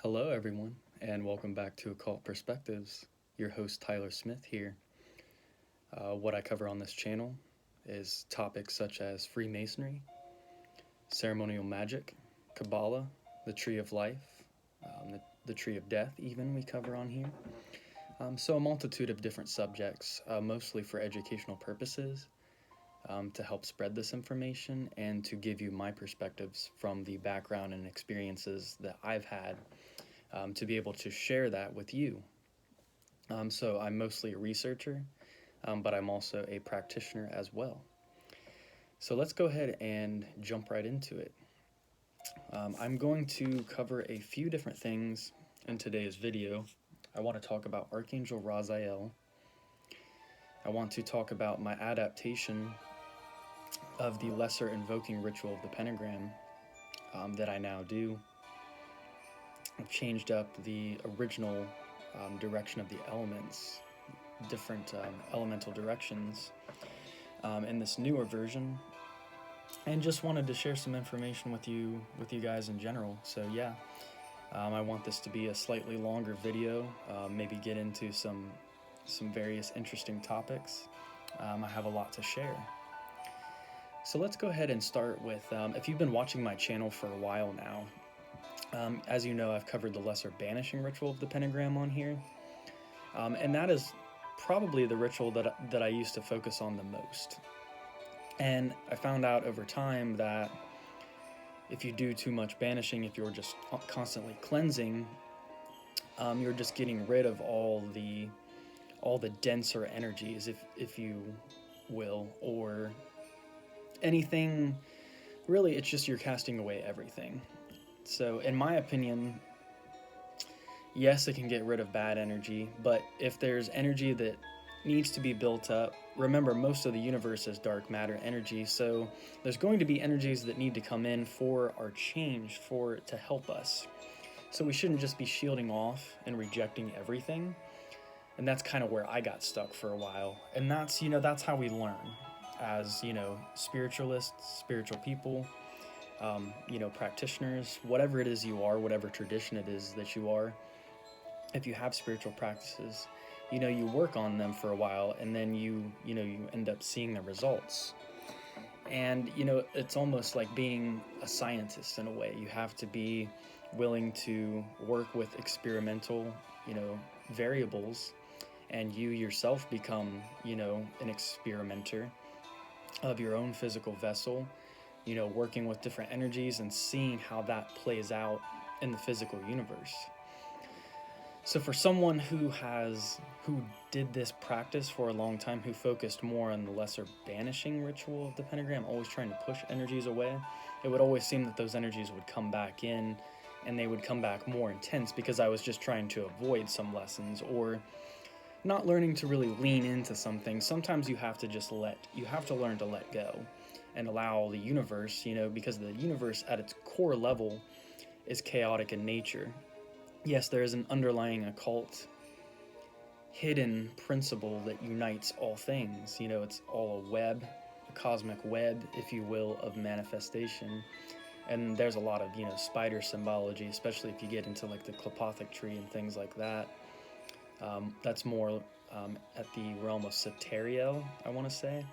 Hello, everyone, and welcome back to Occult Perspectives. Your host, Tyler Smith, here. What I cover on this channel is topics such as Freemasonry, ceremonial magic, Kabbalah, the Tree of Life, the Tree of Death, even we cover on here. So, a multitude of different subjects, mostly for educational purposes, to help spread this information and to give you my perspectives from the background and experiences that I've had to be able to share that with you. So I'm mostly a researcher, but I'm also a practitioner as well. So let's go ahead and jump right into it. I'm going to cover a few different things in today's video. I want to talk about Archangel Raziel. I want to talk about my adaptation of the lesser invoking ritual of the pentagram that I now do. I've changed up the original direction of the elements, different elemental directions in this newer version, and just wanted to share some information with you guys in general. So yeah, I want this to be a slightly longer video, maybe get into some various interesting topics. I have a lot to share. So let's go ahead and start with, if you've been watching my channel for a while now, as you know, I've covered the lesser banishing ritual of the pentagram on here, and that is probably the ritual that I used to focus on the most. And I found out over time that if you do too much banishing, if you're just constantly cleansing, you're just getting rid of all the denser energies, if you will, or anything. Really, it's just you're casting away everything. So in my opinion, yes, it can get rid of bad energy, but if there's energy that needs to be built up, remember, most of the universe is dark matter energy, so there's going to be energies that need to come in for our change, for it to help us. So we shouldn't just be shielding off and rejecting everything. And that's kind of where I got stuck for a while. And that's how we learn as, spiritualists, spiritual people, practitioners, whatever it is you are, whatever tradition it is that you are. If you have spiritual practices, you work on them for a while, and then you end up seeing the results. And it's almost like being a scientist in a way. You have to be willing to work with experimental variables, and you yourself become an experimenter of your own physical vessel, working with different energies and seeing how that plays out in the physical universe. So for someone who did this practice for a long time, who focused more on the lesser banishing ritual of the pentagram, always trying to push energies away, it would always seem that those energies would come back in, and they would come back more intense because I was just trying to avoid some lessons or not learning to really lean into something. Sometimes you have to learn to let go and allow the universe, because the universe at its core level is chaotic in nature. Yes, there is an underlying occult hidden principle that unites all things. It's all a web, a cosmic web, if you will, of manifestation. And there's a lot of, spider symbology, especially if you get into like the Klapothic tree and things like that. That's more at the realm of Soteriel, I want to say.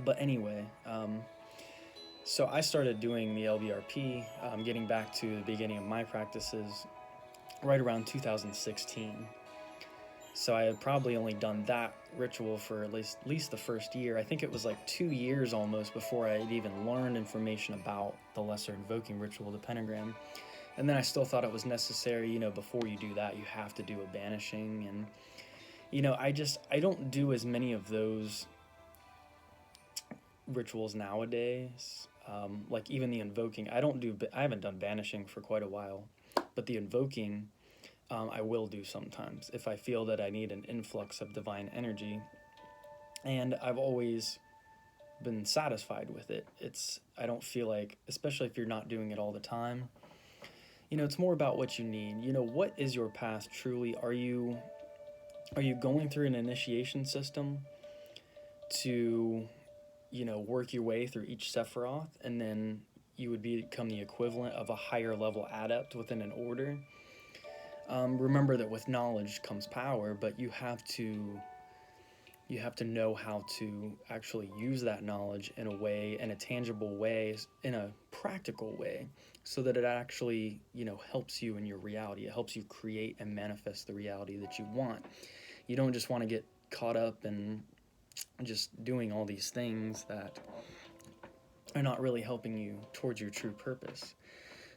But anyway, so I started doing the LBRP, getting back to the beginning of my practices, right around 2016. So I had probably only done that ritual for at least the first year. I think it was like 2 years almost before I had even learned information about the lesser invoking ritual of the pentagram. And then I still thought it was necessary, before you do that, you have to do a banishing. And, I don't do as many of those rituals nowadays. Like even the invoking, I haven't done banishing for quite a while, but the invoking, I will do sometimes if I feel that I need an influx of divine energy. And I've always been satisfied with it. I don't feel like, especially if you're not doing it all the time, it's more about what you need. What is your path truly? Are you going through an initiation system to, work your way through each Sephiroth and then, you would become the equivalent of a higher level adept within an order. Remember that with knowledge comes power, but you have to know how to actually use that knowledge in a way, in a tangible way, in a practical way, so that it actually, helps you in your reality. It helps you create and manifest the reality that you want. You don't just want to get caught up in just doing all these things that are not really helping you towards your true purpose.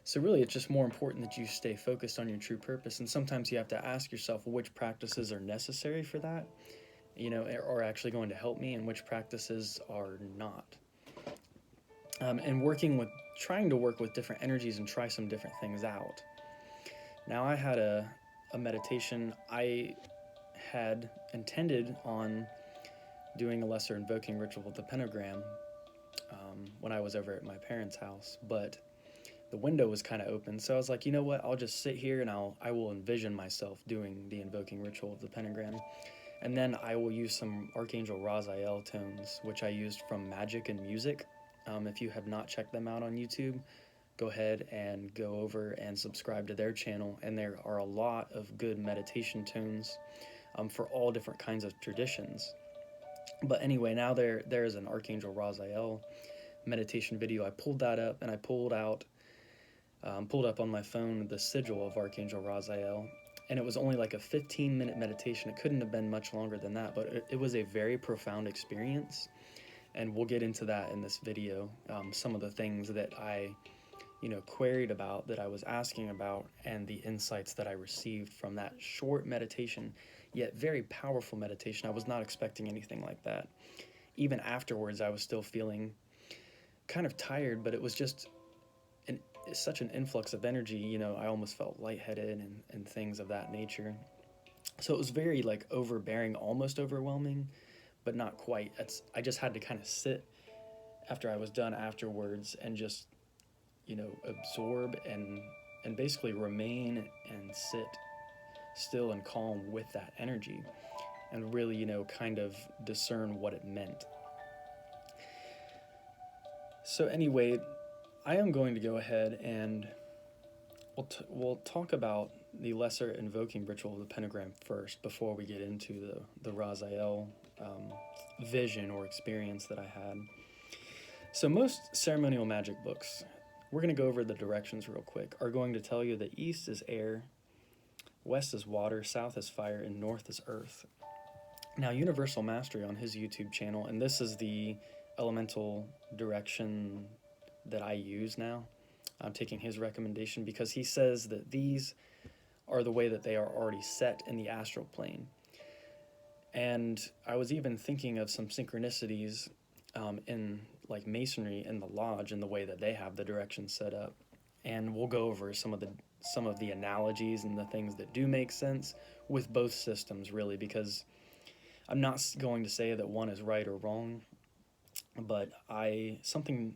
So really, it's just more important that you stay focused on your true purpose. And sometimes you have to ask yourself which practices are necessary for that, are actually going to help me, and which practices are not. And trying to work with different energies and try some different things out. Now, I had a meditation. I had intended on doing a lesser invoking ritual with the pentagram when I was over at my parents' house, but the window was kind of open, so I was like, you know what, I'll just sit here and I will envision myself doing the invoking ritual of the pentagram, and then I will use some Archangel Raziel tones, which I used from Magic and Music. If you have not checked them out on YouTube, go ahead and go over and subscribe to their channel, and there are a lot of good meditation tones for all different kinds of traditions. But anyway, now there is an Archangel Raziel meditation video. I pulled that up, and I pulled up on my phone the sigil of Archangel Raziel, and it was only like a 15-minute meditation. It couldn't have been much longer than that, but it was a very profound experience, and we'll get into that in this video. Some of the things that I queried about, that I was asking about, and the insights that I received from that short meditation, yet very powerful meditation. I was not expecting anything like that. Even afterwards, I was still feeling kind of tired, but it was just such an influx of energy. I almost felt lightheaded and things of that nature. So it was very like overbearing, almost overwhelming, but not quite. I just had to kind of sit after I was done afterwards and just absorb and basically remain and sit still and calm with that energy, and really kind of discern what it meant. So anyway, I am going to go ahead and we'll talk about the lesser invoking ritual of the pentagram first, before we get into the Raziel vision or experience that I had. So most ceremonial magic books, we're going to go over the directions real quick, are going to tell you that east is air, west is water, south is fire, and north is earth. Now, Universal Mastery on his YouTube channel, and this is the elemental direction that I use now. I'm taking his recommendation because he says that these are the way that they are already set in the astral plane. And I was even thinking of some synchronicities in like Masonry and the Lodge, and the way that they have the directions set up. And we'll go over some of the analogies and the things that do make sense with both systems, really, because I'm not going to say that one is right or wrong, but something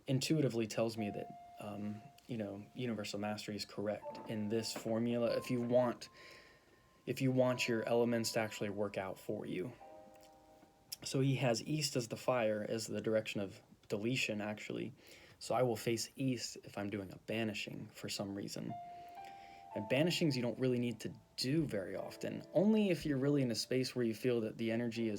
intuitively tells me that Universal Mastery is correct in this formula if you want your elements to actually work out for you. So he has east as the fire, as the direction of deletion, actually. So I will face east if I'm doing a banishing for some reason. And banishings you don't really need to do very often, only if you're really in a space where you feel that the energy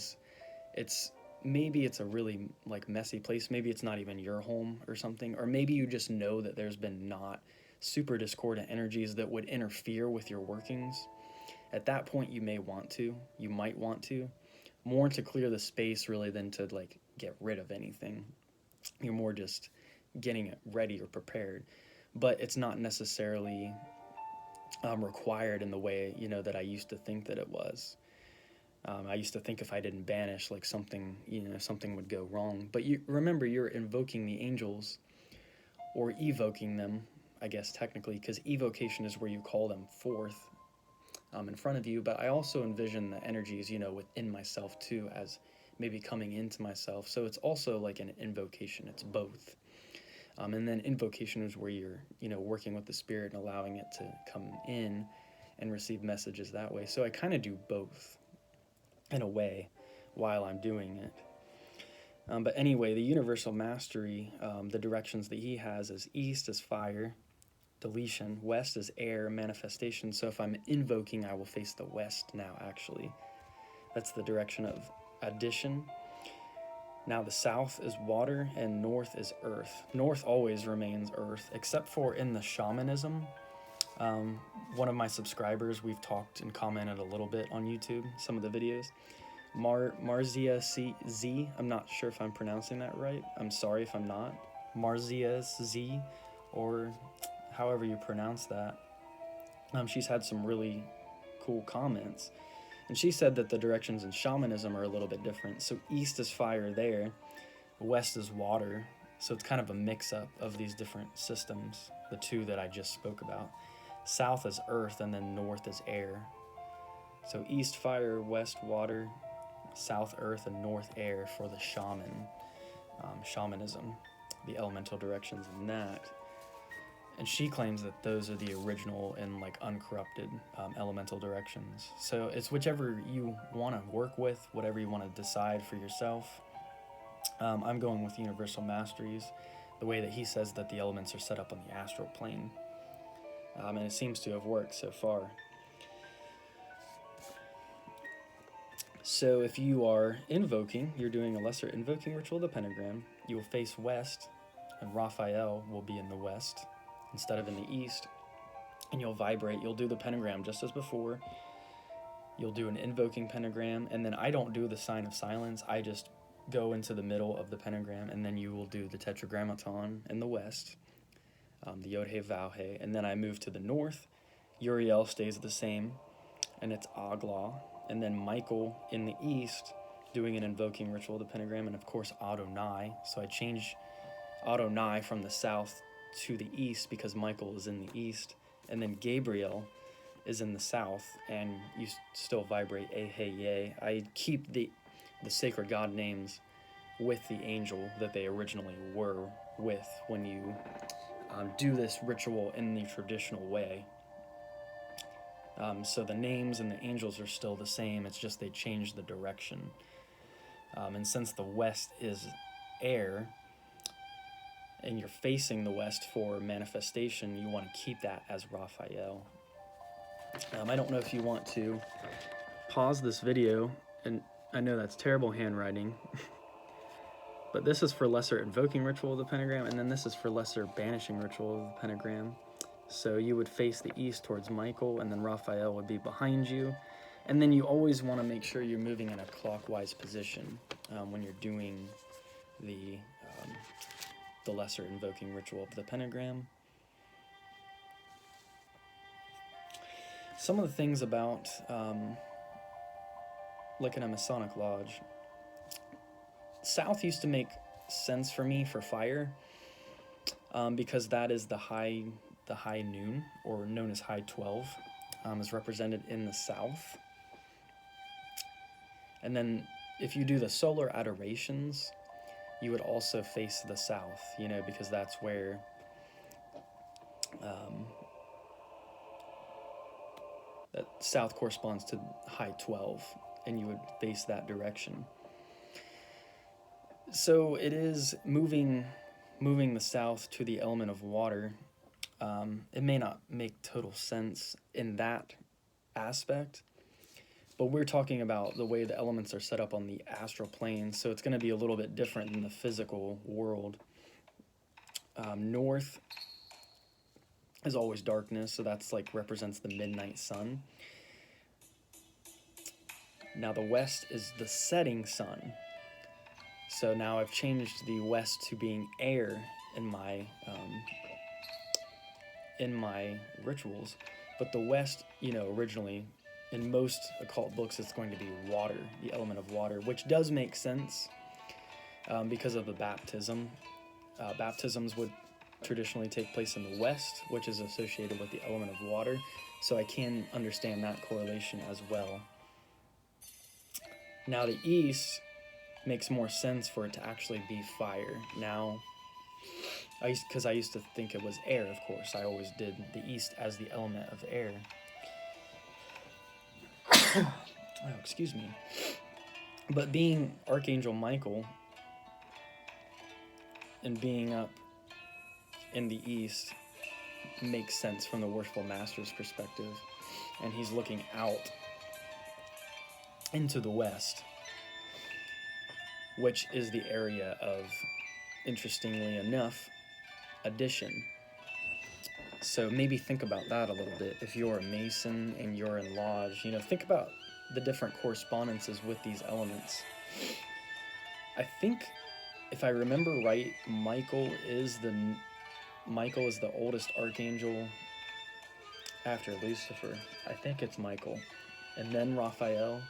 maybe it's a really like messy place. Maybe it's not even your home or something, or maybe you just know that there's been not super discordant energies that would interfere with your workings. At that point, you might want to, more to clear the space really than to like get rid of anything. You're more just getting it ready or prepared, but it's not necessarily required in the way that I used to think that it was. I used to think if I didn't banish, like something would go wrong. But remember, you're invoking the angels, or evoking them, I guess technically, because evocation is where you call them forth in front of you. But I also envision the energies, within myself too, as maybe coming into myself. So it's also like an invocation. It's both. And then invocation is where you're, working with the spirit and allowing it to come in and receive messages that way. So I kind of do both in a way while I'm doing it. But anyway, the universal mastery, the directions that he has is east is fire, deletion, west is air, manifestation. So if I'm invoking, I will face the west now, actually. That's the direction of addition. Now the south is water and north is earth. North always remains earth, except for in the shamanism. One of my subscribers, we've talked and commented a little bit on YouTube, some of the videos. Marzia Z, I'm not sure if I'm pronouncing that right. I'm sorry if I'm not. Marzia Z, or however you pronounce that. She's had some really cool comments. And she said that the directions in shamanism are a little bit different. So east is fire there, west is water. So it's kind of a mix-up of these different systems, the two that I just spoke about. South is earth, and then north is air. So east fire, west water, south earth, and north air for the shamanism, the elemental directions in that. And she claims that those are the original and like uncorrupted elemental directions. So it's whichever you want to work with, whatever you want to decide for yourself. I'm going with universal masteries, the way that he says that the elements are set up on the astral plane. And it seems to have worked so far. So if you are invoking, you're doing a lesser invoking ritual of the pentagram, you will face west, and Raphael will be in the west instead of in the east, and you'll vibrate. You'll do the pentagram just as before. You'll do an invoking pentagram, and then I don't do the sign of silence. I just go into the middle of the pentagram, and then you will do the tetragrammaton in the west, the Yod-He Vav-He, and then I move to the north. Uriel stays the same, and it's Agla, and then Michael in the east doing an invoking ritual of the pentagram, and of course Adonai. So I change Adonai from the south to the east because Michael is in the east, and then Gabriel is in the south, and you still vibrate Ehe. I keep the sacred god names with the angel that they originally were with when you do this ritual in the traditional way. So the names and the angels are still the same, it's just they changed the direction. And since the west is air, and you're facing the west for manifestation, you want to keep that as Raphael. I don't know if you want to pause this video, and I know that's terrible handwriting, but this is for lesser invoking ritual of the pentagram, and then this is for lesser banishing ritual of the pentagram. So you would face the east towards Michael, and then Raphael would be behind you. And then you always want to make sure you're moving in a clockwise position when you're doing the lesser invoking ritual of the pentagram. Some of the things about, like in a Masonic lodge, south used to make sense for me for fire, because that is the high noon, or known as high 12, is represented in the south. And then if you do the solar adorations, you would also face the south, because that's where that south corresponds to high 12, and you would face that direction. So it is moving the south to the element of water. It may not make total sense in that aspect, but we're talking about the way the elements are set up on the astral plane, so it's going to be a little bit different than the physical world. North is always darkness, so that's like represents the midnight sun. Now the west is the setting sun. So now I've changed the west to being air in my rituals, but the west, originally in most occult books it's going to be water, the element of water, which does make sense because of the baptism. Baptisms would traditionally take place in the west, which is associated with the element of water, so I can understand that correlation as well. Now the east makes more sense for it to actually be fire. Now, because I used to think it was air, of course. I always did the east as the element of air. Oh, excuse me. But being Archangel Michael, and being up in the east makes sense from the worshipful master's perspective, and he's looking out into the west, which is the area of, interestingly enough, addition. So maybe think about that a little bit. If you're a Mason and you're in Lodge, think about the different correspondences with these elements. I think, if I remember right, Michael is the oldest archangel after Lucifer. I think it's Michael, and then Raphael.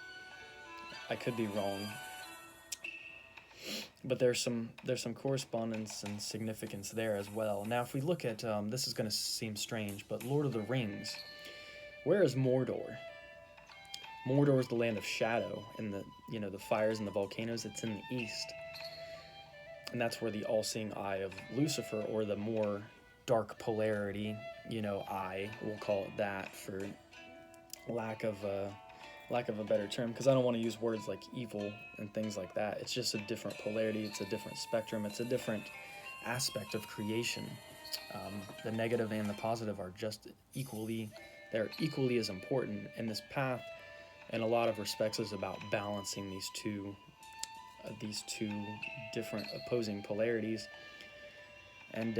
I could be wrong, but there's some correspondence and significance there as well. Now, if we look at this is going to seem strange, but Lord of the Rings, where is Mordor? Mordor is the land of shadow, and the fires and the volcanoes. It's in the east, and that's where the all-seeing eye of Lucifer, or the more dark polarity, eye, we'll call it that for lack of a better term, because I don't want to use words like evil and things like that. It's just a different polarity. It's a different spectrum. It's a different aspect of creation. The negative and the positive are they're equally as important. And this path, in a lot of respects, is about balancing these two different opposing polarities. And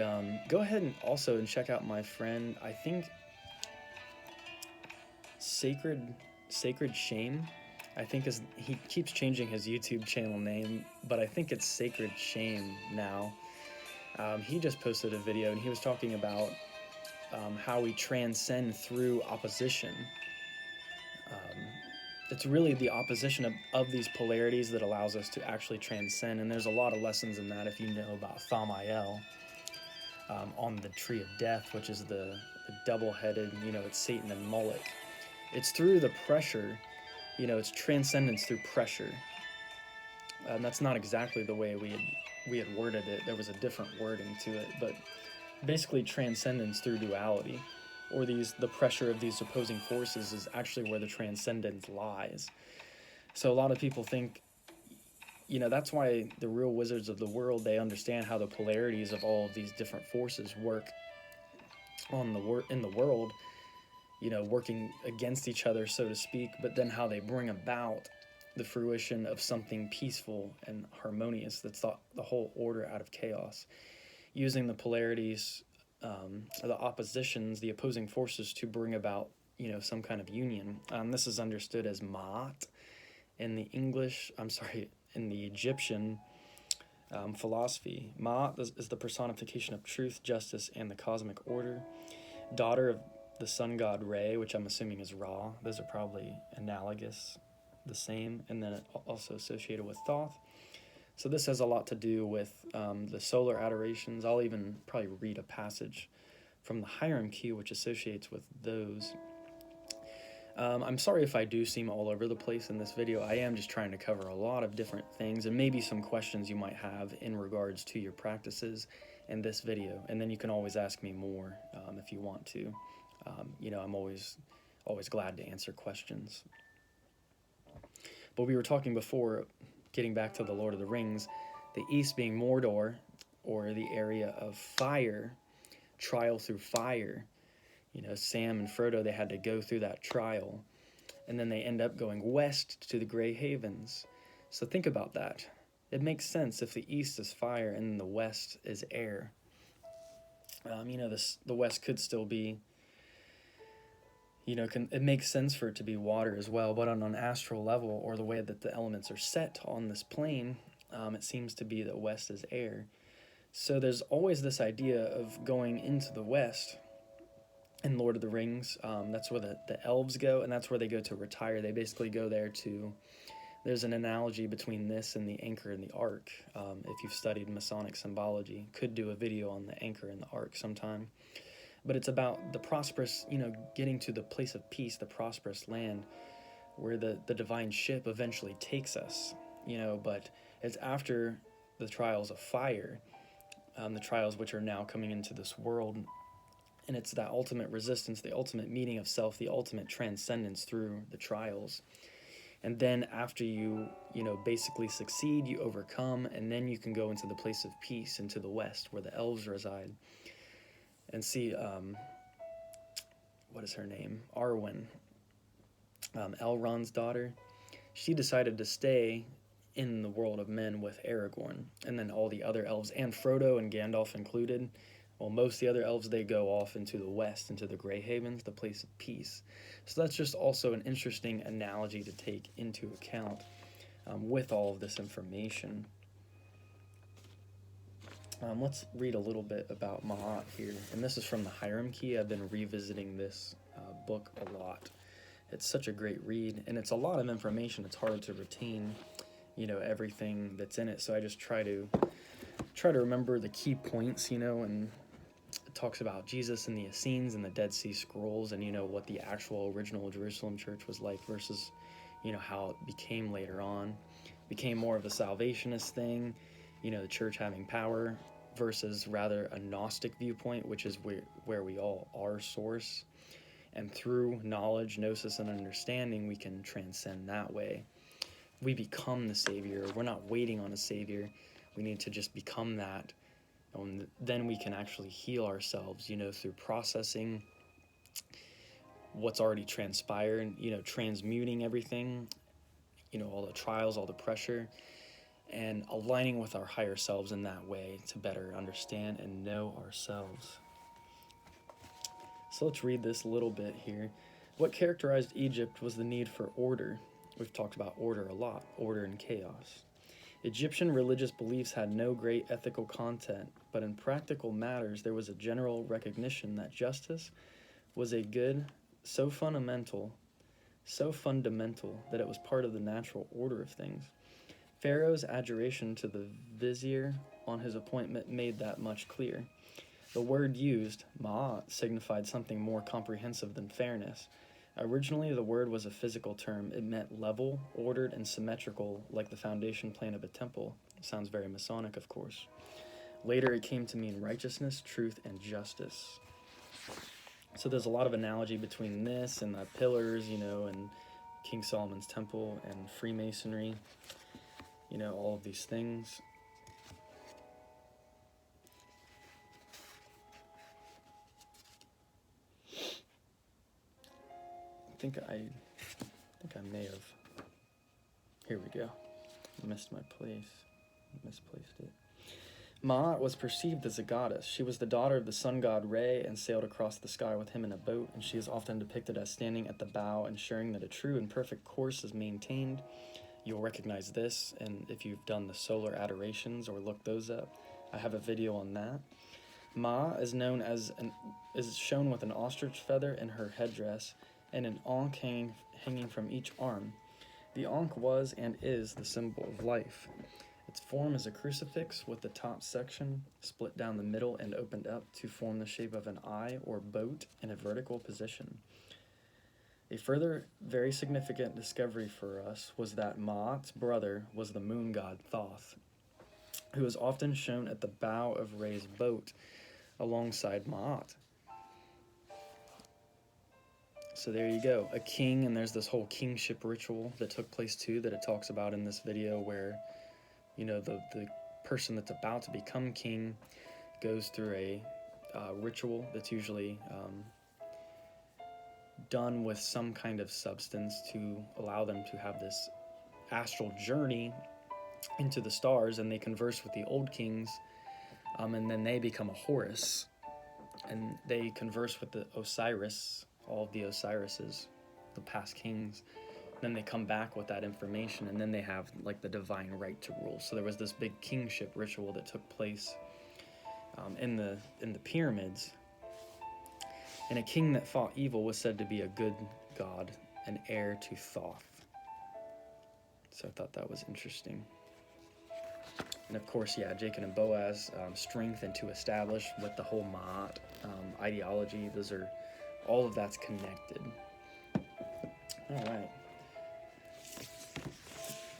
go ahead and also check out my friend, I think, Sacred Shame, I think he keeps changing his YouTube channel name, but I think it's Sacred Shame now. He just posted a video, and he was talking about how we transcend through opposition. It's really the opposition of these polarities that allows us to actually transcend, and there's a lot of lessons in that if you know about Thamiel, on the Tree of Death, which is the double-headed, it's Satan and Moloch. It's through the pressure, it's transcendence through pressure. That's not exactly the way we had worded it. There was a different wording to it, but basically transcendence through duality, or the pressure of these opposing forces is actually where the transcendence lies. So a lot of people think, that's why the real wizards of the world, they understand how the polarities of all of these different forces work in the world, working against each other, so to speak, but then how they bring about the fruition of something peaceful and harmonious that's the whole order out of chaos, using the polarities, the oppositions, the opposing forces to bring about, some kind of union. This is understood as Ma'at in the in the Egyptian philosophy. Ma'at is the personification of truth, justice, and the cosmic order. Daughter of the sun god Re, which I'm assuming is Ra. Those are probably analogous, the same, and then also associated with Thoth. So this has a lot to do with the solar adorations. I'll even probably read a passage from the hierarchy which associates with those. I'm sorry if I do seem all over the place in this video. I am just trying to cover a lot of different things, and maybe some questions you might have in regards to your practices in this video. And then you can always ask me more if you want to. I'm always glad to answer questions. But we were talking before, getting back to the Lord of the Rings, the east being Mordor, or the area of fire, trial through fire. Sam and Frodo, they had to go through that trial, and then they end up going west to the Grey Havens. So think about that. It makes sense if the east is fire and the west is air. The west could still be, it makes sense for it to be water as well, but on an astral level, or the way that the elements are set on this plane, it seems to be that west is air. So there's always this idea of going into the west in Lord of the Rings. That's where the elves go, and that's where they go to retire. They basically go there there's an analogy between this and the anchor and the ark. If you've studied Masonic symbology, could do a video on the anchor and the ark sometime. But it's about the prosperous, getting to the place of peace, the prosperous land, where the divine ship eventually takes us, but it's after the trials of fire, the trials which are now coming into this world, and it's that ultimate resistance, the ultimate meeting of self, the ultimate transcendence through the trials. And then after you basically succeed, you overcome, and then you can go into the place of peace, into the west, where the elves reside. And see, what is her name? Arwen, Elrond's daughter. She decided to stay in the world of men with Aragorn, and then all the other elves, and Frodo and Gandalf included. Well, most of the other elves, they go off into the west, into the Grey Havens, the place of peace. So that's just also an interesting analogy to take into account with all of this information. Let's read a little bit about Ma'at here. And this is from the Hiram Key. I've been revisiting this book a lot. It's such a great read, and it's a lot of information. It's hard to retain, everything that's in it. So I just try to remember the key points, and it talks about Jesus and the Essenes and the Dead Sea Scrolls, and what the actual original Jerusalem church was like versus how it became later on. Became more of a salvationist thing, the church having power, versus rather a Gnostic viewpoint, which is where we all are source. And through knowledge, gnosis, and understanding, we can transcend that way. We become the Savior. We're not waiting on a Savior. We need to just become that. And then we can actually heal ourselves, through processing what's already transpired, transmuting everything, all the trials, all the pressure, and aligning with our higher selves in that way to better understand and know ourselves. So let's read this a little bit here. What characterized Egypt was the need for order. We've talked about order a lot, order and chaos. Egyptian religious beliefs had no great ethical content, but in practical matters there was a general recognition that justice was a good so fundamental that it was part of the natural order of things. Pharaoh's adjuration to the vizier on his appointment made that much clear. The word used, ma'at, signified something more comprehensive than fairness. Originally, the word was a physical term. It meant level, ordered, and symmetrical, like the foundation plane of a temple. It sounds very Masonic, of course. Later, it came to mean righteousness, truth, and justice. So there's a lot of analogy between this and the pillars, and King Solomon's temple and Freemasonry, all of these things. I think I may have. Here we go. Missed my place. Misplaced it. Ma'at was perceived as a goddess. She was the daughter of the sun god Re and sailed across the sky with him in a boat, and she is often depicted as standing at the bow, ensuring that a true and perfect course is maintained. You'll recognize this, and if you've done the solar adorations or looked those up, I have a video on that. Ma is shown with an ostrich feather in her headdress and an ankh hanging from each arm. The ankh was and is the symbol of life. Its form is a crucifix with the top section split down the middle and opened up to form the shape of an eye or boat in a vertical position. A further very significant discovery for us was that Ma'at's brother was the moon god Thoth, who is often shown at the bow of Re's boat alongside Ma'at. So there you go, a king, and there's this whole kingship ritual that took place too that it talks about in this video where, the person that's about to become king goes through a ritual that's usually done with some kind of substance to allow them to have this astral journey into the stars, and they converse with the old kings, and then they become a Horus, and they converse with the Osiris, all of the Osirises, the past kings. Then they come back with that information, and then they have like the divine right to rule. So there was this big kingship ritual that took place in the pyramids. And a king that fought evil was said to be a good god, an heir to Thoth. So I thought that was interesting. And of course, Jacob and Boaz, strength and to establish with the whole Ma'at ideology. All of that's connected. All right.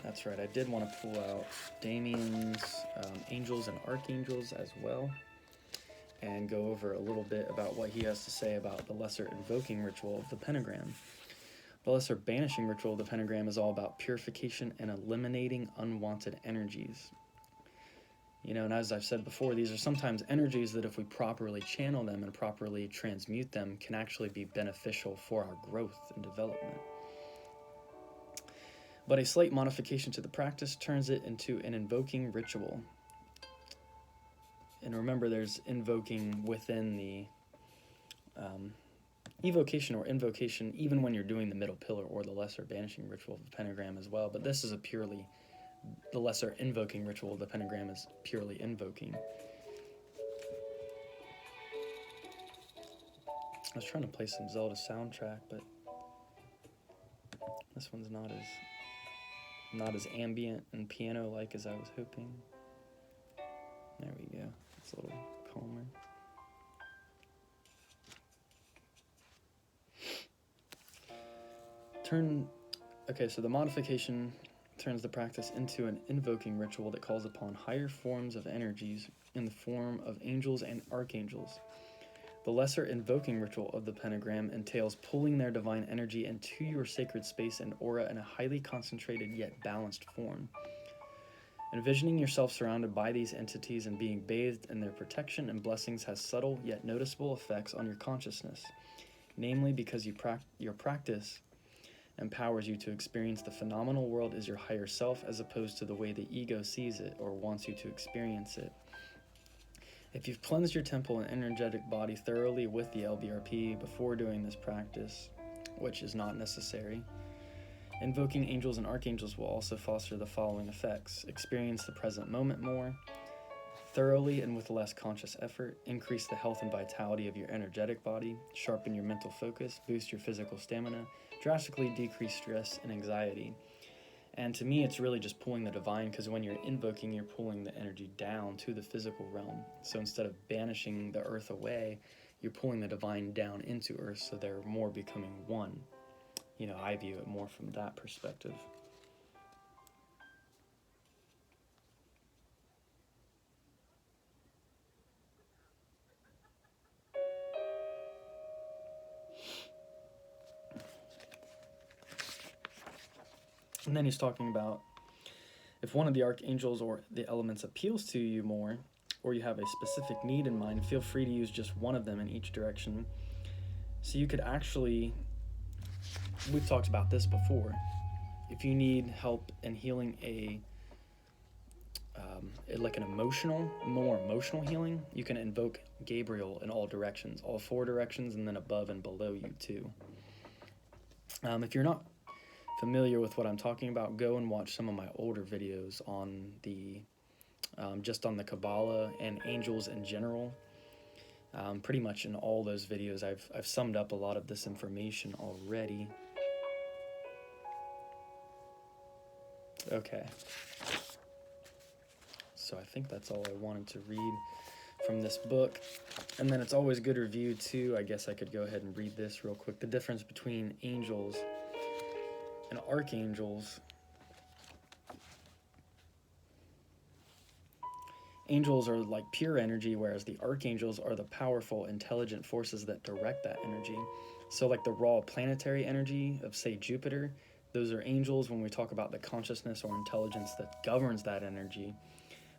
That's right. I did want to pull out Damien's Angels and Archangels as well, and go over a little bit about what he has to say about the lesser invoking ritual of the pentagram. The lesser banishing ritual of the pentagram is all about purification and eliminating unwanted energies. And as I've said before, these are sometimes energies that if we properly channel them and properly transmute them can actually be beneficial for our growth and development. But a slight modification to the practice turns it into an invoking ritual. And remember, there's invoking within the evocation or invocation, even when you're doing the middle pillar or the lesser banishing ritual of the pentagram as well. But this is the lesser invoking ritual of the pentagram is purely invoking. I was trying to play some Zelda soundtrack, but this one's not as ambient and piano-like as I was hoping. There we go. It's a little calmer. So the modification turns the practice into an invoking ritual that calls upon higher forms of energies in the form of angels and archangels. The lesser invoking ritual of the pentagram entails pulling their divine energy into your sacred space and aura in a highly concentrated yet balanced form. Envisioning yourself surrounded by these entities and being bathed in their protection and blessings has subtle yet noticeable effects on your consciousness, namely because your practice empowers you to experience the phenomenal world as your higher self as opposed to the way the ego sees it or wants you to experience it. If you've cleansed your temple and energetic body thoroughly with the LBRP before doing this practice, which is not necessary, invoking angels and archangels will also foster the following effects: experience the present moment more thoroughly and with less conscious effort, increase the health and vitality of your energetic body, sharpen your mental focus, boost your physical stamina, drastically decrease stress and anxiety. And to me, it's really just pulling the divine, because when you're invoking, you're pulling the energy down to the physical realm. So instead of banishing the earth away, you're pulling the divine down into earth, so they're more becoming one. I view it more from that perspective. And then he's talking about if one of the archangels or the elements appeals to you more, or you have a specific need in mind, feel free to use just one of them in each direction. So you could actually, we've talked about this before, if you need help in healing like an more emotional healing, you can invoke Gabriel in all directions, all four directions, and then above and below you too. If you're not familiar with what I'm talking about, go and watch some of my older videos on just on the Kabbalah and angels in general. Pretty much in all those videos, I've summed up a lot of this information already. Okay. So I think that's all I wanted to read from this book. And then it's always good review too. I guess I could go ahead and read this real quick. The difference between angels and archangels. Angels are like pure energy, whereas the archangels are the powerful, intelligent forces that direct that energy. So like the raw planetary energy of, say, Jupiter, those are angels. When we talk about the consciousness or intelligence that governs that energy,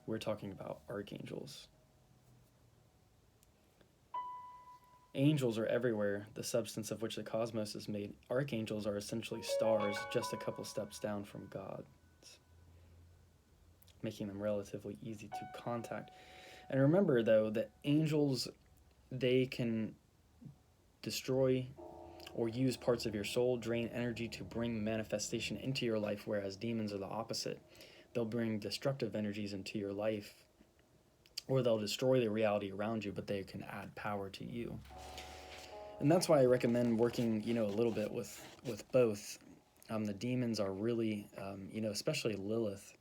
we're talking about archangels. Angels are everywhere, the substance of which the cosmos is made. Archangels are essentially stars, just a couple steps down from God, making them relatively easy to contact. And remember, though, that angels, they can destroy or use parts of your soul, drain energy to bring manifestation into your life, whereas demons are the opposite. They'll bring destructive energies into your life, or they'll destroy the reality around you, but they can add power to you. And that's why I recommend working, a little bit with both. The demons are really, especially Lilith,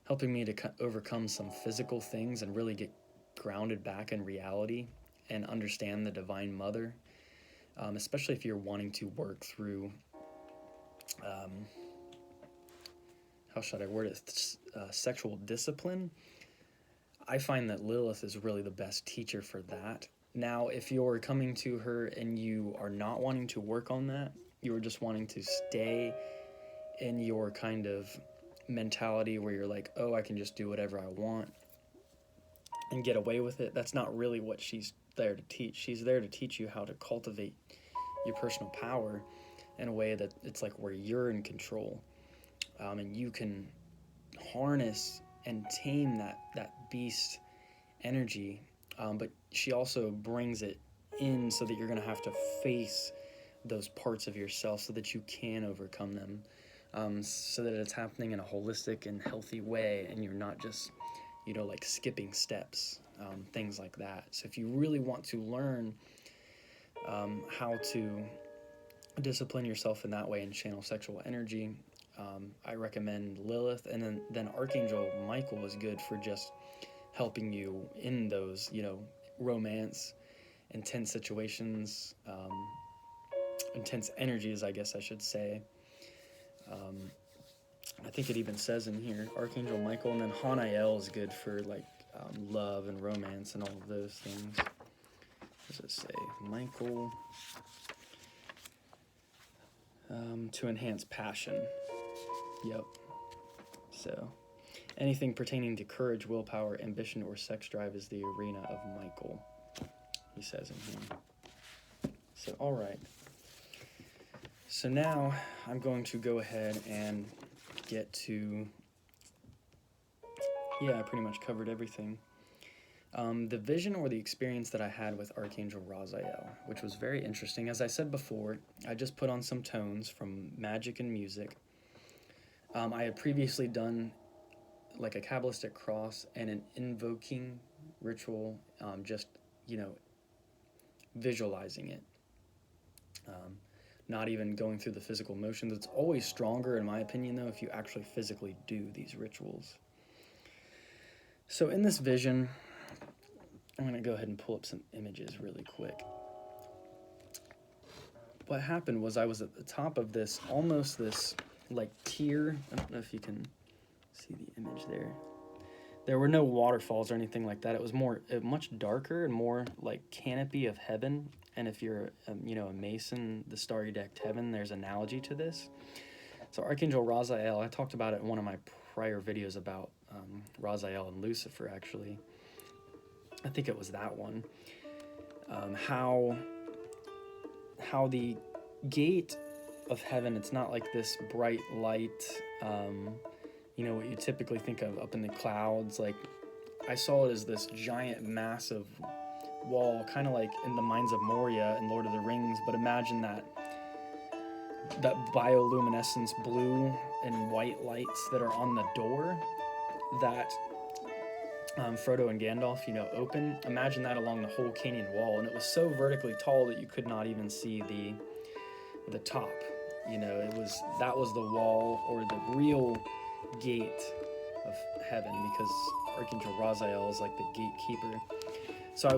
helping me to overcome some physical things and really get grounded back in reality and understand the Divine Mother, especially if you're wanting to work through, how should I word it, sexual discipline. I find that Lilith is really the best teacher for that. Now, if you're coming to her and you are not wanting to work on that, you were just wanting to stay in your kind of mentality where you're like, oh, I can just do whatever I want and get away with it, that's not really what she's there to teach. She's there to teach you how to cultivate your personal power in a way that it's like where you're in control, and you can harness and tame that beast energy, but she also brings it in so that you're going to have to face those parts of yourself so that you can overcome them, so that it's happening in a holistic and healthy way, and you're not just, like skipping steps, things like that. So if you really want to learn how to discipline yourself in that way and channel sexual energy, I recommend Lilith, and then Archangel Michael is good for just helping you in those, romance, intense situations, intense energies, I guess I should say. I think it even says in here, Archangel Michael, and then Hanael is good for like love and romance and all of those things. What does it say? Michael, to enhance passion. Yep. So, anything pertaining to courage, willpower, ambition, or sex drive is the arena of Michael, he says in here. So, all right. So now I'm going to go ahead and get to, I pretty much covered everything. The vision or the experience that I had with Archangel Raziel, which was very interesting. As I said before, I just put on some tones from magic and music. I had previously done like a Kabbalistic cross and an invoking ritual, just, visualizing it. Not even going through the physical motions. It's always stronger, in my opinion, though, if you actually physically do these rituals. So in this vision, I'm going to go ahead and pull up some images really quick. What happened was I was at the top of this, almost this, like, tier. I don't know if you can see the image there. There were no waterfalls or anything like that. It was much darker and more like canopy of heaven. And if you're, a Mason, the starry-decked heaven, there's analogy to this. So Archangel Raziel, I talked about it in one of my prior videos about Raziel and Lucifer, actually. I think it was that one. How the gate of heaven, it's not like this bright light, what you typically think of up in the clouds. Like, I saw it as this giant, massive wall, kind of like in the Mines of Moria in Lord of the Rings, but imagine that bioluminescence blue and white lights that are on the door that Frodo and Gandalf, open. Imagine that along the whole canyon wall, and it was so vertically tall that you could not even see the top. That was the wall, or the real gate of heaven, because Archangel Raziel is like the gatekeeper. So I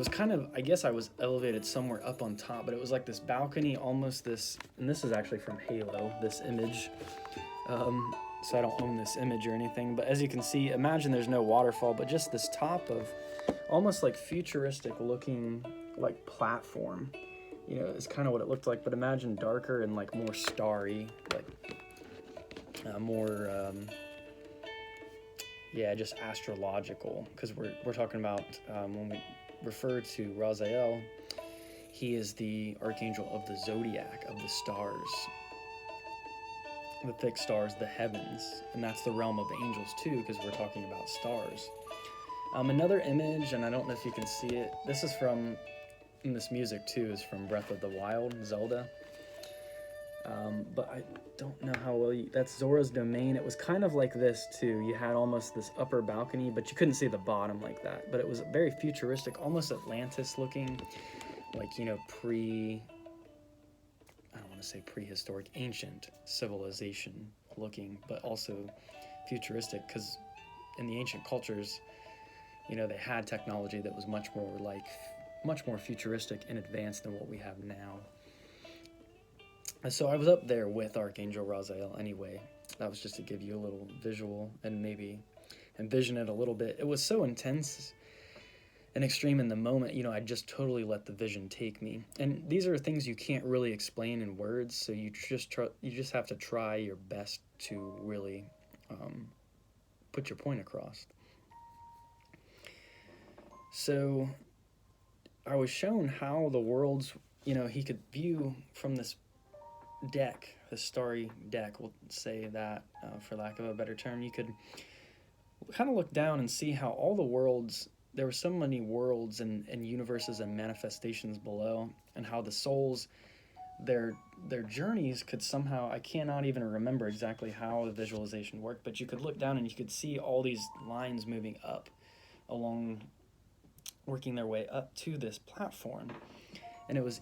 was elevated somewhere up on top, but it was like this balcony, almost this, and this is actually from Halo, this image. So I don't own this image or anything, but as you can see, imagine there's no waterfall, but just this top of almost like futuristic looking like platform. It's kind of what it looked like, but imagine darker and like more starry, like more, just astrological, because we're talking about, when we refer to Raziel, he is the archangel of the zodiac, of the stars, the thick stars, the heavens, and that's the realm of angels too, because we're talking about stars. Another image, and I don't know if you can see it, this is from, and this music too is from Breath of the Wild, Zelda, but I don't know how well that's Zora's Domain. It was kind of like this too. You had almost this upper balcony, but you couldn't see the bottom like that, but it was very futuristic, almost Atlantis looking, like, I don't want to say prehistoric, ancient civilization looking, but also futuristic, because in the ancient cultures, they had technology that was much more futuristic and advanced than what we have now. And so I was up there with Archangel Raziel anyway. That was just to give you a little visual and maybe envision it a little bit. It was so intense an extreme in the moment, I just totally let the vision take me. And these are things you can't really explain in words, so you just have to try your best to really put your point across. So I was shown how the worlds, he could view from this deck, the starry deck, we'll say that for lack of a better term. You could kind of look down and see how all the worlds, there were so many worlds and universes and manifestations below, and how the souls, their journeys could somehow, I cannot even remember exactly how the visualization worked, but you could look down and you could see all these lines moving up along, working their way up to this platform. And it was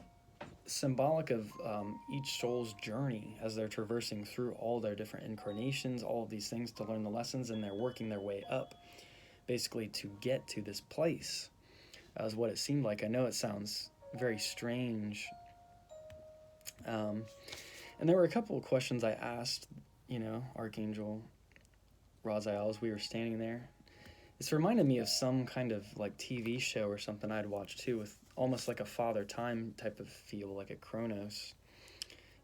symbolic of each soul's journey as they're traversing through all their different incarnations, all of these things to learn the lessons, and they're working their way up basically to get to this place, as what it seemed like. I know it sounds very strange, and there were a couple of questions I asked Archangel Raziel as we were standing there. This reminded me of some kind of like TV show or something I'd watched too, with almost like a Father Time type of feel, like a Chronos,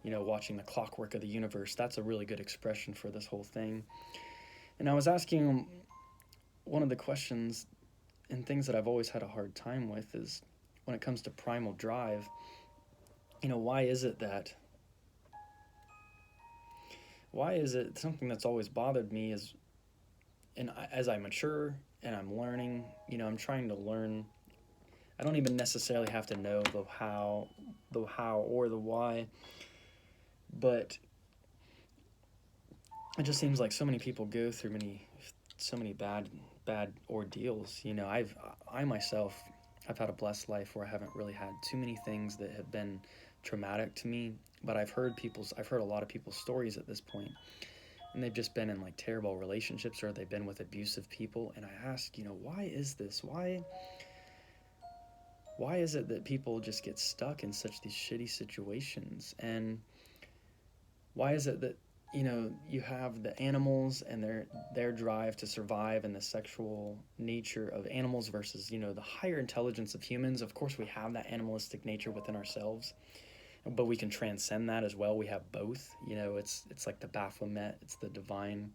watching the clockwork of the universe. That's a really good expression for this whole thing. And I was asking him, one of the questions and things that I've always had a hard time with is when it comes to primal drive, why is it something that's always bothered me is, and as I mature and I'm learning, I'm trying to learn. I don't even necessarily have to know the how or the why, but it just seems like so many people go through so many bad ordeals. I myself, I've had a blessed life where I haven't really had too many things that have been traumatic to me, but I've heard a lot of people's stories at this point, and they've just been in like terrible relationships, or they've been with abusive people. And I ask, why is this? Why is it that people just get stuck in these shitty situations? And why is it that, you have the animals and their drive to survive, and the sexual nature of animals versus, the higher intelligence of humans? Of course, we have that animalistic nature within ourselves, but we can transcend that as well. We have both. It's like the Baphomet. It's the divine,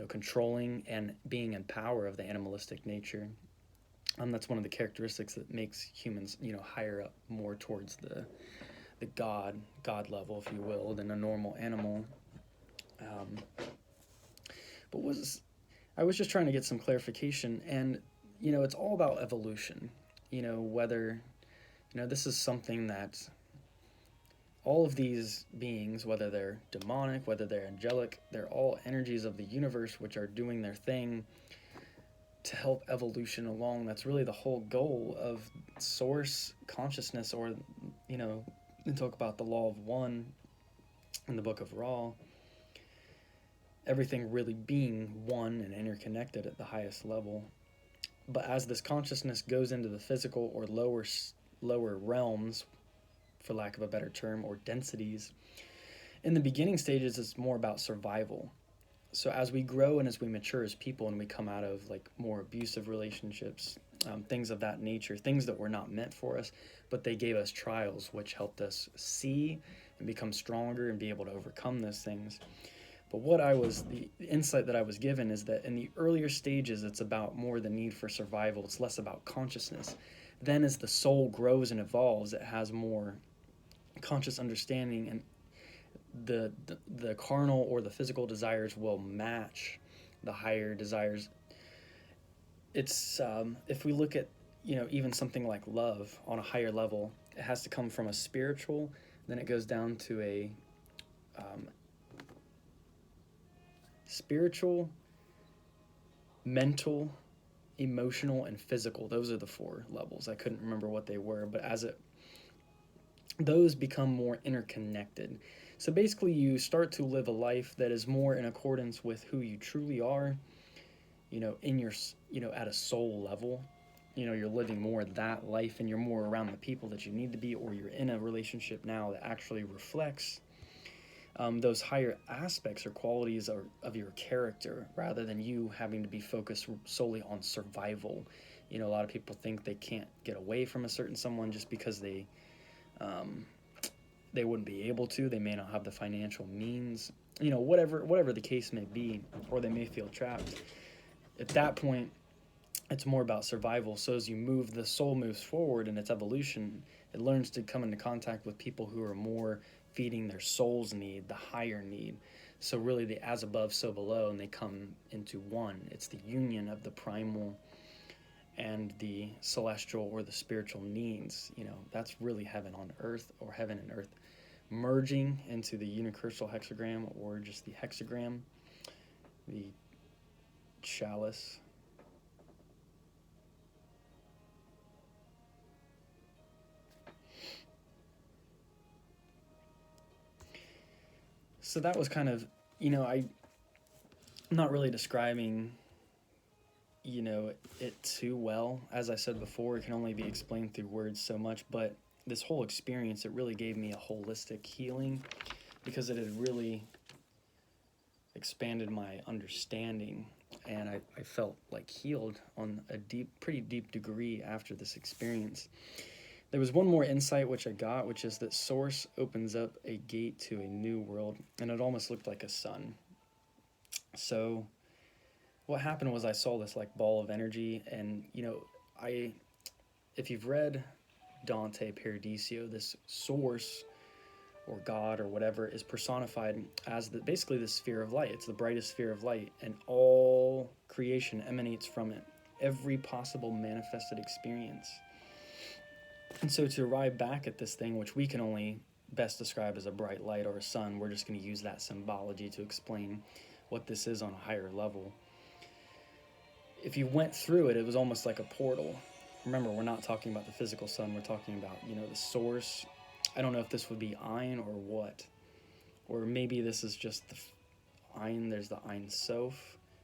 controlling and being in power of the animalistic nature. That's one of the characteristics that makes humans, higher up, more towards the God level, if you will, than a normal animal. But I was just trying to get some clarification, and it's all about evolution. Whether this is something that all of these beings, whether they're demonic, whether they're angelic, they're all energies of the universe which are doing their thing to help evolution along. That's really the whole goal of source consciousness, or and talk about the law of one in the book of Ra, everything really being one and interconnected at the highest level. But as this consciousness goes into the physical or lower realms, for lack of a better term, or densities, in the beginning stages it's more about survival. So as we grow and as we mature as people, and we come out of like more abusive relationships, things of that nature, things that were not meant for us, but they gave us trials which helped us see and become stronger and be able to overcome those things. But the insight that I was given is that in the earlier stages, it's about more the need for survival. It's less about consciousness. Then as the soul grows and evolves, it has more conscious understanding, and the carnal or the physical desires will match the higher desires. It's if we look at even something like love on a higher level, it has to come from a spiritual, then it goes down to a spiritual, mental, emotional, and physical. Those are the 4 levels. I couldn't remember what they were, but those become more interconnected. So basically you start to live a life that is more in accordance with who you truly are, in your, at a soul level. You're living more that life, and you're more around the people that you need to be, or you're in a relationship now that actually reflects those higher aspects or qualities of your character, rather than you having to be focused solely on survival You know, a lot of people think they can't get away from a certain someone just because they wouldn't be able to. They may not have the financial means. You know, whatever the case may be, or they may feel trapped. At that point, it's more about survival. So as you move, the soul moves forward in its evolution. It learns to come into contact with people who are more feeding their soul's need, the higher need. So really the as above, so below, and they come into one. It's the union of the primal and the celestial or the spiritual needs. You know, that's really heaven on earth, or heaven and earth merging into the unicursal hexagram, or just the hexagram, the chalice. So that was kind of, you know, I'm not really describing, you know, it too well. As I said before, it can only be explained through words so much, but this whole experience, it really gave me a holistic healing, because it had really expanded my understanding, and I felt like healed on a pretty deep degree after this experience. There was one more insight which I got, which is that Source opens up a gate to a new world, and it almost looked like a sun. So what happened was I saw this like ball of energy, and you know, if you've read Dante Paradiso, this Source or God or whatever is personified as basically the sphere of light. It's the brightest sphere of light, and all creation emanates from it, every possible manifested experience. And so to arrive back at this thing, which we can only best describe as a bright light or a sun, we're just going to use that symbology to explain what this is on a higher level. If you went through it, it was almost like a portal. Remember, we're not talking about the physical sun, we're talking about, you know, the source. I don't know if this would be Ein or what. Or maybe this is just the Ein, there's the Ein Sof,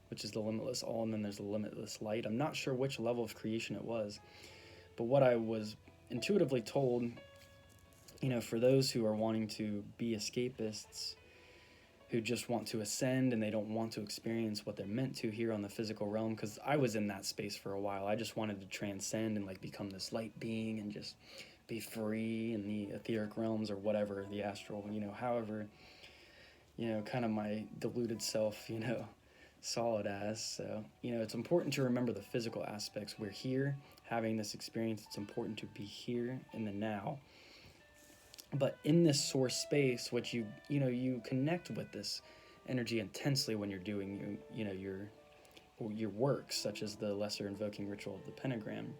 which is the limitless all, and then there's the limitless light. I'm not sure which level of creation it was. But what I was intuitively told, you know, for those who are wanting to be escapists, who just want to ascend and they don't want to experience what they're meant to here on the physical realm, because I was in that space for a while. I just wanted to transcend and like become this light being and just be free in the etheric realms or whatever, the astral, you know, however, you know, kind of my deluded self, you know, saw it as. So, you know, it's important to remember the physical aspects. We're here having this experience. It's important to be here in the now. But in this source space, which you know, you connect with this energy intensely when you're doing, you know, your works, such as the lesser invoking ritual of the pentagram.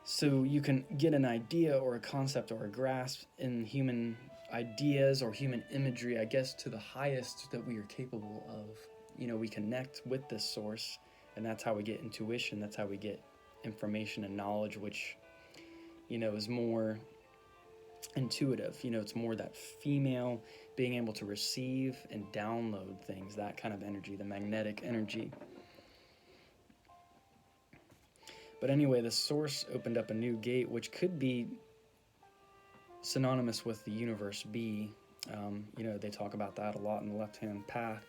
So you can get an idea or a concept or a grasp in human ideas or human imagery, I guess, to the highest that we are capable of. You know, we connect with this source, and that's how we get intuition. That's how we get information and knowledge, which, you know, is more intuitive. You know, it's more that female being able to receive and download things, that kind of energy, the magnetic energy. But anyway, the source opened up a new gate, which could be synonymous with the universe B. You know, they talk about that a lot in the left-hand path.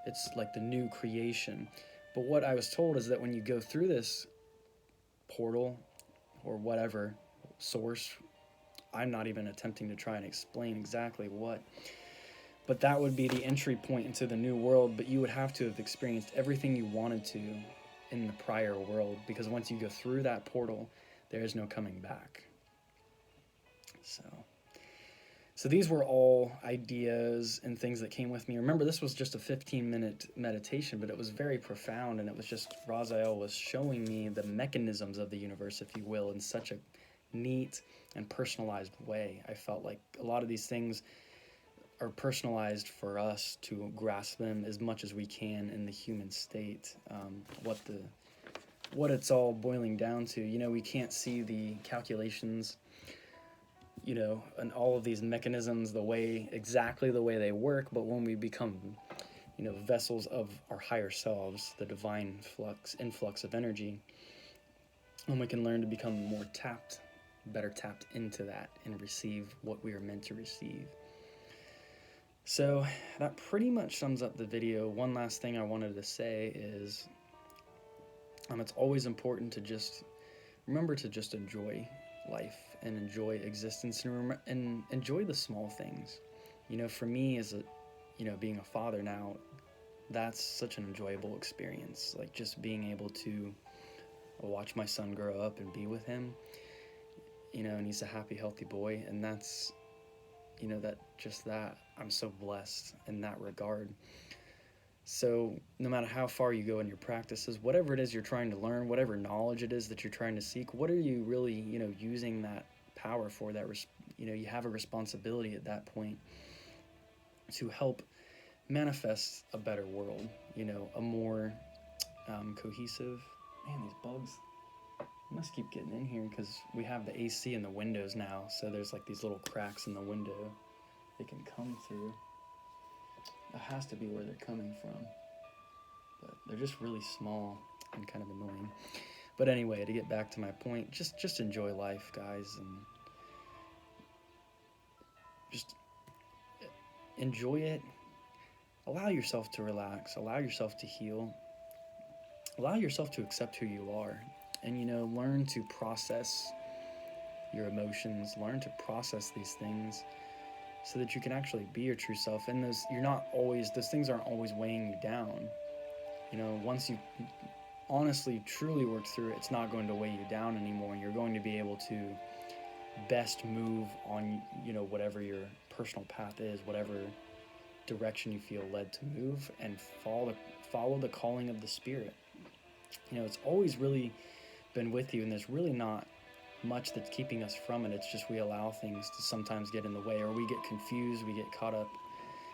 It's like the new creation. But what I was told is that when you go through this portal or whatever source, I'm not even attempting to try and explain exactly what, but that would be the entry point into the new world. But you would have to have experienced everything you wanted to in the prior world, because once you go through that portal, there is no coming back. So these were all ideas and things that came with me. Remember, this was just a 15-minute meditation, but it was very profound, and it was just, Raziel was showing me the mechanisms of the universe, if you will, in such a neat and personalized way. I felt like a lot of these things are personalized for us to grasp them as much as we can in the human state. What it's all boiling down to, you know, we can't see the calculations, you know, and all of these mechanisms exactly the way they work, but when we become, you know, vessels of our higher selves, the divine influx of energy, and we can learn to become better tapped into that and receive what we are meant to receive. So that pretty much sums up the video. One last thing I wanted to say is It's always important to just remember to just enjoy life and enjoy existence, and enjoy the small things. For me, as a being a father now, that's such an enjoyable experience. Like, just being able to watch my son grow up and be with him, and he's a happy, healthy boy, and that's that I'm so blessed in that regard. So no matter how far you go in your practices, whatever it is you're trying to learn, whatever knowledge it is that you're trying to seek, what are you really, using that power for? You have a responsibility at that point to help manifest a better world, a more cohesive. Man, these bugs must keep getting in here because we have the AC in the windows now, so there's like these little cracks in the window they can come through. That has to be where they're coming from, but they're just really small and kind of annoying. But anyway, to get back to my point, just enjoy life, guys, and just enjoy it. Allow yourself to relax, allow yourself to heal, allow yourself to accept who you are, and learn to process your emotions, learn to process these things so that you can actually be your true self. And those things aren't always weighing you down. Once you honestly truly work through it, it's not going to weigh you down anymore. You're going to be able to best move on whatever your personal path is, whatever direction you feel led to move, and follow the calling of the Spirit. It's always really been with you, and there's really not much that's keeping us from it. It's just we allow things to sometimes get in the way, or we get confused, we get caught up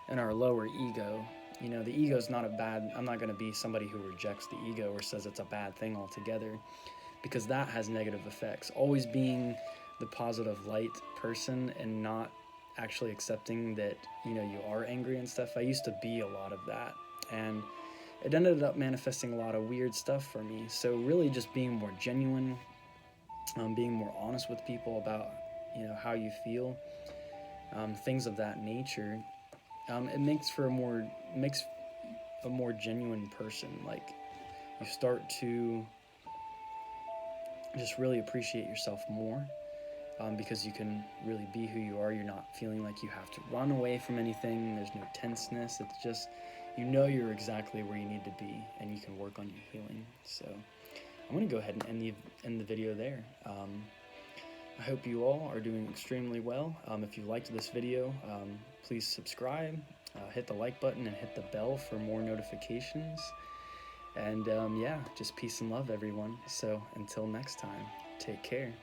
in our lower ego. The ego is not I'm not going to be somebody who rejects the ego or says it's a bad thing altogether, because that has negative effects. Always being the positive light person and not actually accepting that you are angry and stuff. I used to be a lot of that, and it ended up manifesting a lot of weird stuff for me. So really just being more genuine, being more honest with people about how you feel, things of that nature, it makes a more genuine person. Like, you start to just really appreciate yourself more, because you can really be who you are. You're not feeling like you have to run away from anything. There's no tenseness. It's just you're exactly where you need to be, and you can work on your healing. So I'm going to go ahead and end the video there. I hope you all are doing extremely well. If you liked this video, please subscribe, hit the like button, and hit the bell for more notifications. And just peace and love, everyone. So until next time, take care.